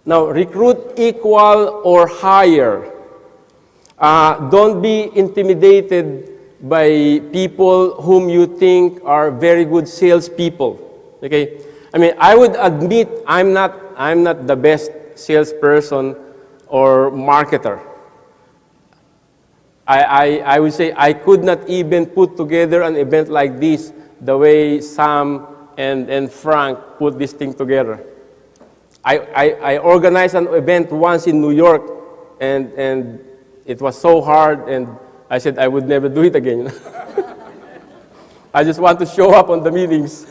Now, recruit equal or higher. Don't be intimidated by people whom you think are very good salespeople. Okay, I mean, I would admit I'm not the best salesperson or marketer. I would say I could not even put together an event like this the way Sam and Frank put this thing together. I organized an event once in New York, and it was so hard, and I said I would never do it again. I just want to show up on the meetings.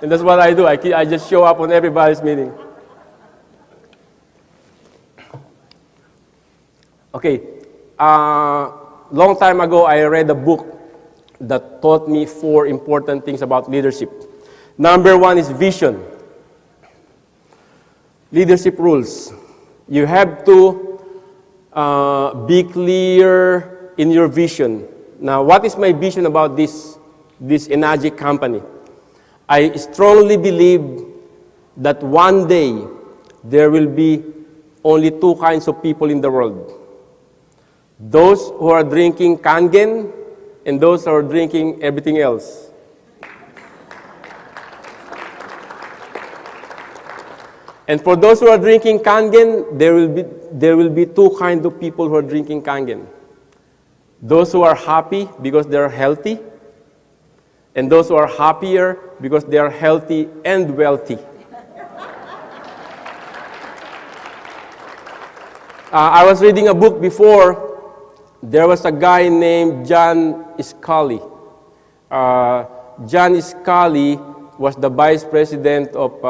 And that's what I do. I just show up on everybody's meeting. Okay, long time ago, I read a book that taught me 4 important things about leadership. Number 1 is vision. Leadership rules. You have to be clear in your vision. Now, what is my vision about this energy company? I strongly believe that one day there will be only 2 kinds of people in the world. Those who are drinking Kangen and those who are drinking everything else. And for those who are drinking Kangen, there will be 2 kinds of people who are drinking Kangen. Those who are happy because they are healthy, and those who are happier because they are healthy and wealthy. I was reading a book before. There was a guy named John Scully. John Scully was the vice president of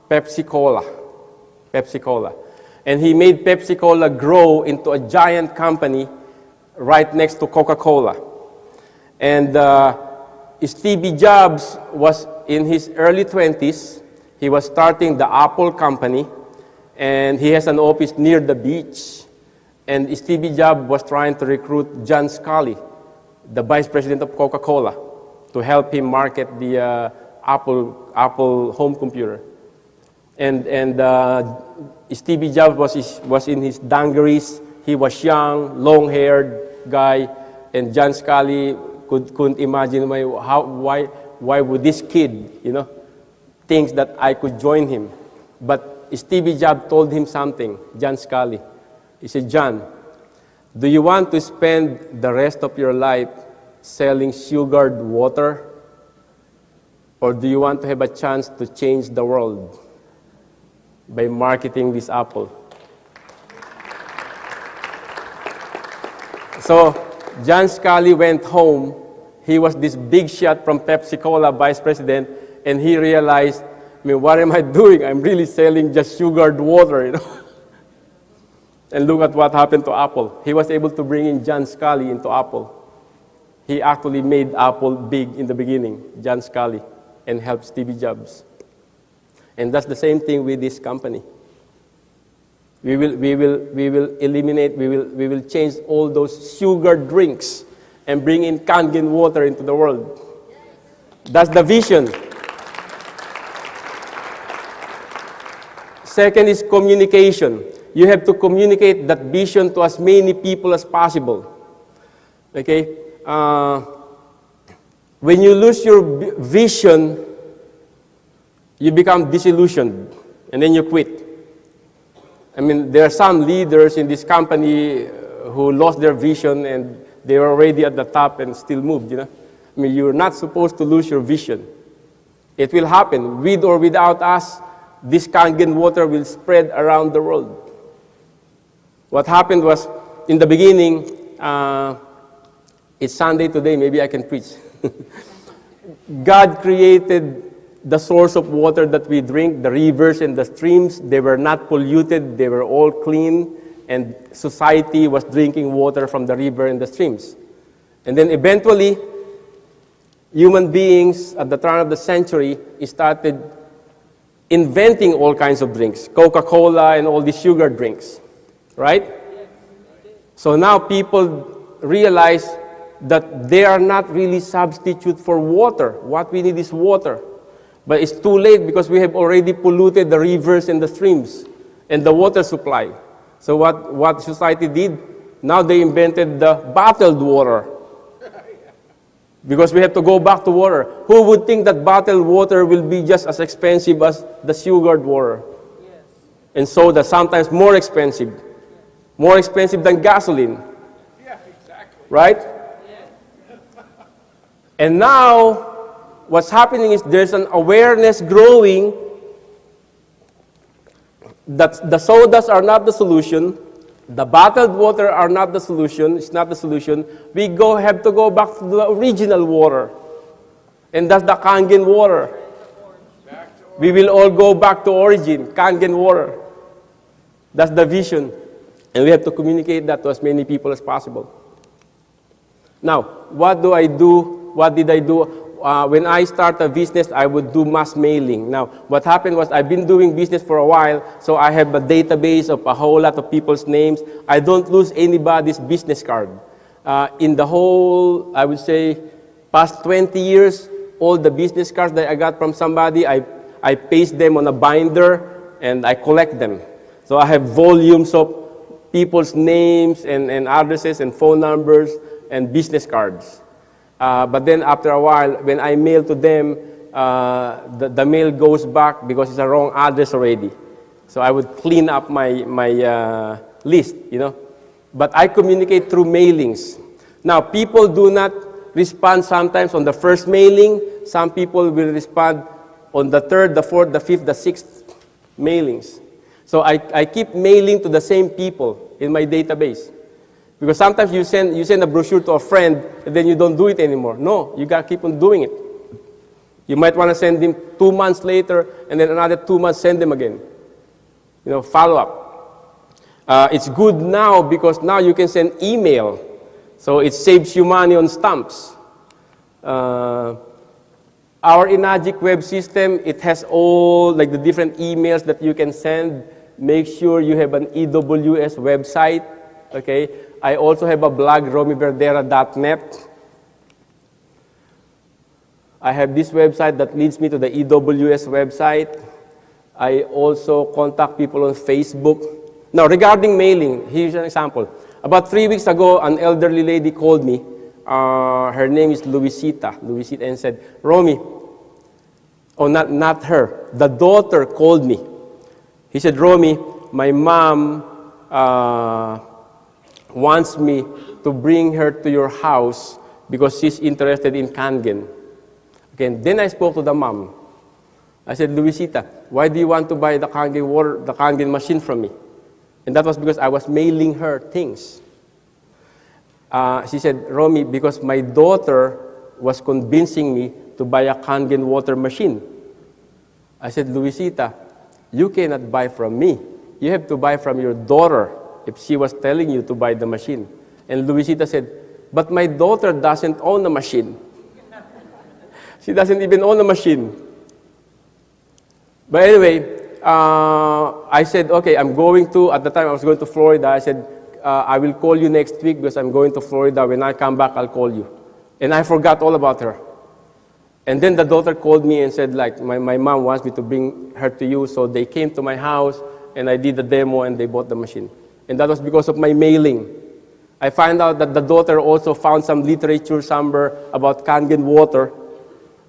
Pepsi-Cola. And he made Pepsi-Cola grow into a giant company right next to Coca-Cola. And Stevie Jobs was in his early 20s. He was starting the Apple company, and he has an office near the beach. And Stevie Jobs was trying to recruit John Scully, the vice president of Coca-Cola, to help him market the Apple home computer. And Stevie Jobs was in his dungarees. He was young, long-haired guy, and John Scully couldn't imagine why would this kid, thinks that I could join him. But Stevie Jobs told him something, John Scully. He said, John, do you want to spend the rest of your life selling sugared water? Or do you want to have a chance to change the world by marketing this apple? So John Scully went home. He was this big shot from Pepsi-Cola vice president, and he realized, what am I doing? I'm really selling just sugared water, And look at what happened to Apple. He was able to bring in John Scully into Apple. He actually made Apple big in the beginning, John Scully, and helped Stevie Jobs. And that's the same thing with this company. We will eliminate, we will change all those sugar drinks and bring in Kangen water into the world. That's the vision. Second is communication. You have to communicate that vision to as many people as possible. Okay? When you lose your vision, you become disillusioned, and then you quit. There are some leaders in this company who lost their vision, and they were already at the top and still moved, you're not supposed to lose your vision. It will happen. With or without us, this Kangen water will spread around the world. What happened was, in the beginning, it's Sunday today, maybe I can preach. God created the source of water that we drink, the rivers and the streams. They were not polluted, they were all clean, and society was drinking water from the river and the streams. And then eventually, human beings at the turn of the century started inventing all kinds of drinks, Coca-Cola and all these sugar drinks, right? So now people realize that they are not really substitute for water. What we need is water. But it's too late because we have already polluted the rivers and the streams and the water supply. So what society did, now they invented the bottled water. Because we have to go back to water. Who would think that bottled water will be just as expensive as the sugared water? Yes. And soda, sometimes more expensive. More expensive than gasoline. Yeah, exactly. Right? Yeah. And now, what's happening is there's an awareness growing that the sodas are not the solution. The bottled water are not the solution. It's not the solution. We have to go back to the original water. And that's the Kangen water. We will all go back to origin, Kangen water. That's the vision. And we have to communicate that to as many people as possible. Now, what do I do? What did I do? When I start a business, I would do mass mailing. Now, what happened was I've been doing business for a while, so I have a database of a whole lot of people's names. I don't lose anybody's business card. In the whole, I would say, past 20 years, all the business cards that I got from somebody, I paste them on a binder, and I collect them. So I have volumes of people's names and addresses and phone numbers and business cards. But then after a while, when I mail to them, the mail goes back because it's a wrong address already. So I would clean up my list, But I communicate through mailings. Now, people do not respond sometimes on the first mailing. Some people will respond on the third, the fourth, the fifth, the sixth mailings. So I keep mailing to the same people in my database. Because sometimes you send a brochure to a friend, and then you don't do it anymore. No, you got to keep on doing it. You might want to send him 2 months later, and then another 2 months, send them again. Follow up. It's good now because now you can send email. So it saves you money on stamps. Our Enagic web system, it has all the different emails that you can send. Make sure you have an EWS website. Okay. I also have a blog, romiverdera.net. I have this website that leads me to the EWS website. I also contact people on Facebook. Now, regarding mailing, here's an example. About 3 weeks ago, an elderly lady called me. Her name is Luisita, and said, Romi, not her, the daughter called me. He said, Romi, my mom wants me to bring her to your house because she's interested in Kangen. Okay, and then I spoke to the mom. I said, Luisita, why do you want to buy the Kangen machine from me? And that was because I was mailing her things. She said, Romi, because my daughter was convincing me to buy a Kangen water machine. I said, Luisita, you cannot buy from me. You have to buy from your daughter if she was telling you to buy the machine. And Luisita said, but my daughter doesn't own a machine. She doesn't even own a machine. But anyway, I said, okay, at the time I was going to Florida, I said, I will call you next week because I'm going to Florida. When I come back, I'll call you. And I forgot all about her. And then the daughter called me and said, my mom wants me to bring her to you. So they came to my house, and I did the demo, and they bought the machine. And that was because of my mailing. I found out that the daughter also found some literature somewhere about Kangen water,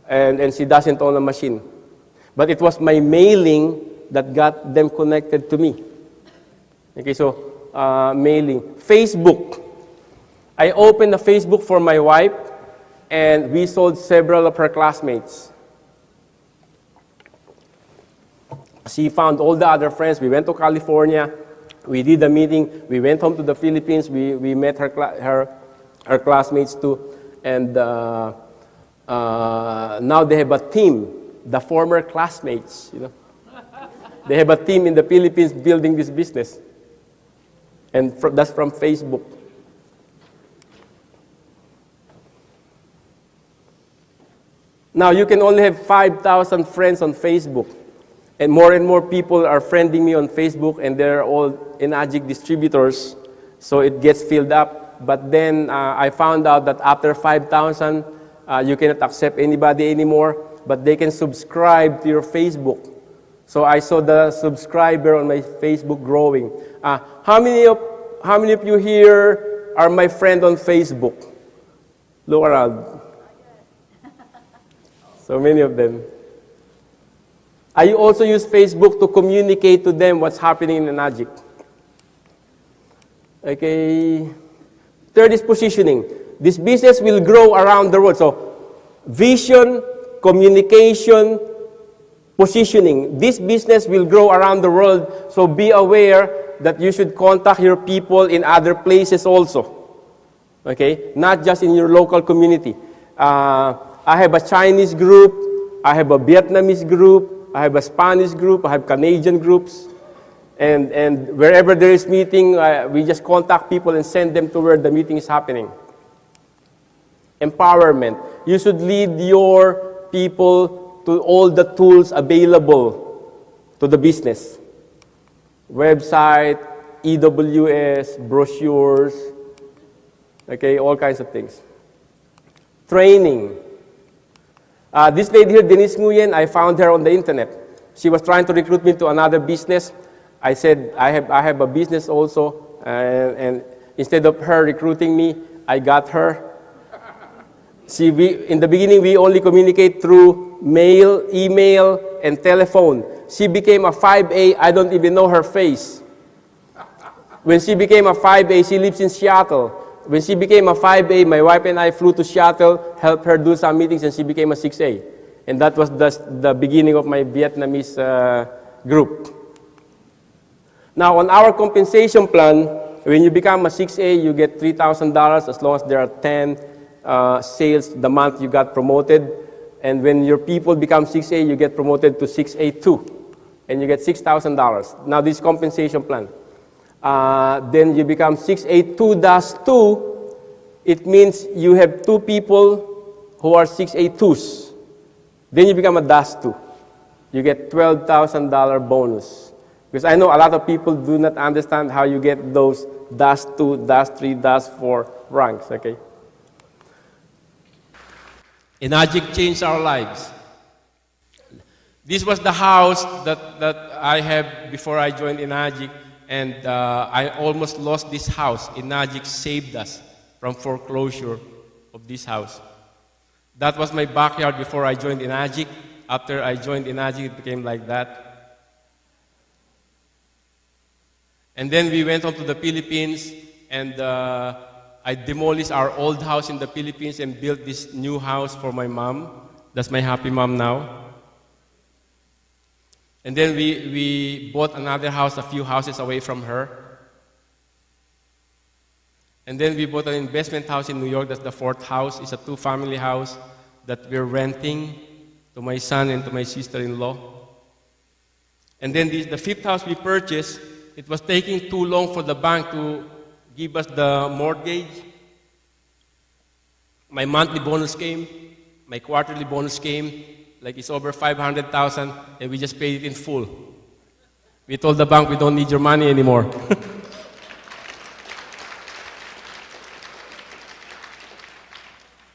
and she doesn't own a machine. But it was my mailing that got them connected to me. Okay, so mailing. Facebook. I opened a Facebook for my wife, and we sold several of her classmates. She found all the other friends. We went to California. We did a meeting. We went home to the Philippines. We met her classmates too. And now they have a team, the former classmates. They have a team in the Philippines building this business. And that's from Facebook. Now you can only have 5,000 friends on Facebook. And more people are friending me on Facebook, and they're all Enagic distributors, so it gets filled up. But then I found out that after 5,000, you cannot accept anybody anymore. but they can subscribe to your Facebook. So I saw the subscriber on my Facebook growing. How many of you here are my friend on Facebook? Look around. So many of them. I also use Facebook to communicate to them what's happening in Enagic. Okay. Third is positioning. This business will grow around the world. So vision, communication, positioning. This business will grow around the world, so be aware that you should contact your people in other places also. Okay? Not just in your local community. I have a Chinese group, I have a Vietnamese group, I have a Spanish group, I have Canadian groups. And wherever there is meeting, we just contact people and send them to where the meeting is happening. Empowerment. You should lead your people to all the tools available to the business. Website, EWS, brochures, okay, all kinds of things. Training. This lady here, Denise Nguyen, I found her on the internet. She was trying to recruit me to another business. I said, I have a business also, and instead of her recruiting me, I got her. In the beginning, we only communicate through mail, email, and telephone. She became a 5A, I don't even know her face. When she became a 5A, she lives in Seattle. When she became a 5A, my wife and I flew to Seattle, helped her do some meetings, and she became a 6A. And that was the beginning of my Vietnamese group. Now, on our compensation plan, when you become a 6A, you get $3,000 as long as there are 10 sales the month you got promoted. And when your people become 6A, you get promoted to 6A2, and you get $6,000. Now, this compensation plan. Then you become 6A2-2. It means you have 2 people who are 6A2s. Then you become a -2. You get $12,000 bonus. Because I know a lot of people do not understand how you get those -2, -3, -4 ranks, okay? Enagic changed our lives. This was the house that I had before I joined Enagic, and I almost lost this house. Enagic saved us from foreclosure of this house. That was my backyard before I joined Enagic. After I joined Enagic, it became like that. And then we went on to the Philippines, and I demolished our old house in the Philippines and built this new house for my mom. That's my happy mom now. And then we bought another house a few houses away from her. And then we bought an investment house in New York. That's the 4th house. It's a 2-family house that we're renting to my son and to my sister-in-law. And then the 5th house we purchased, it was taking too long for the bank to give us the mortgage. My monthly bonus came, my quarterly bonus came, like it's over $500,000, and we just paid it in full. We told the bank we don't need your money anymore.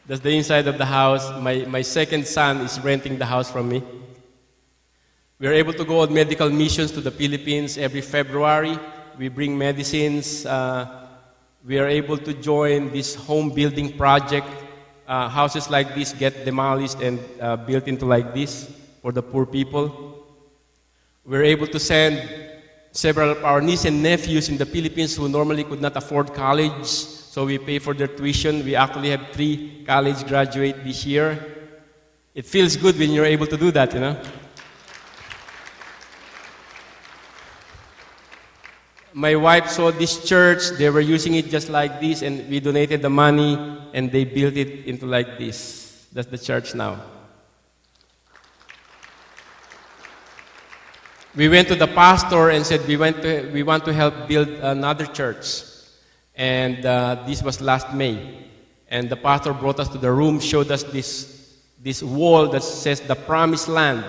That's the inside of the house. My second son is renting the house from me. We are able to go on medical missions to the Philippines every February. We bring medicines. We are able to join this home building project. Houses like this get demolished and built into like this for the poor people. We're able to send several of our nieces and nephews in the Philippines who normally could not afford college, so we pay for their tuition. We actually have 3 college graduates this year. It feels good when you're able to do that, you know. My wife saw this church, they were using it just like this, and we donated the money, and they built it into like this. That's the church now. We went to the pastor and said we want to help build another church. And this was last May. And the pastor brought us to the room, showed us this wall that says the promised land.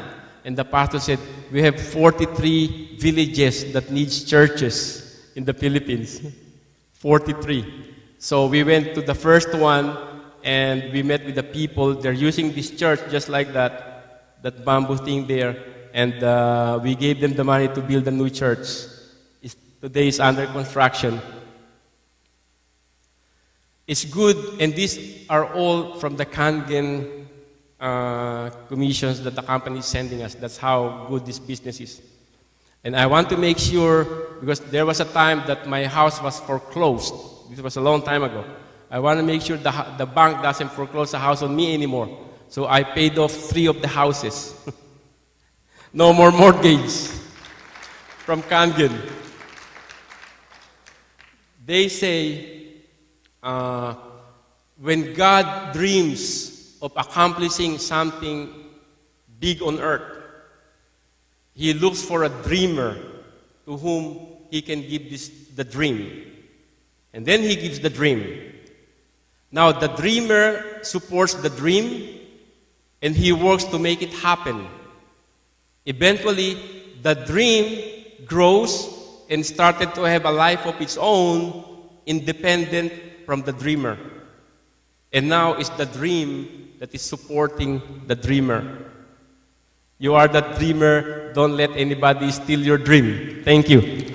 And the pastor said, we have 43 villages that needs churches in the Philippines. 43. So we went to the first one, and we met with the people. They're using this church just like that. that bamboo thing there, and we gave them the money to build a new church. Today is under construction. It's good, and these are all from the Kangen commissions that the company is sending us. That's how good this business is. And I want to make sure, because there was a time that my house was foreclosed. This was a long time ago. I want to make sure the bank doesn't foreclose the house on me anymore. So I paid off 3 of the houses. No more mortgage from Kangen. They say, when God dreams of accomplishing something big on earth, He looks for a dreamer to whom He can give the dream. And then He gives the dream. Now the dreamer supports the dream, and he works to make it happen. Eventually, the dream grows and started to have a life of its own, independent from the dreamer. And now it's the dream that is supporting the dreamer. You are the dreamer. Don't let anybody steal your dream. Thank you.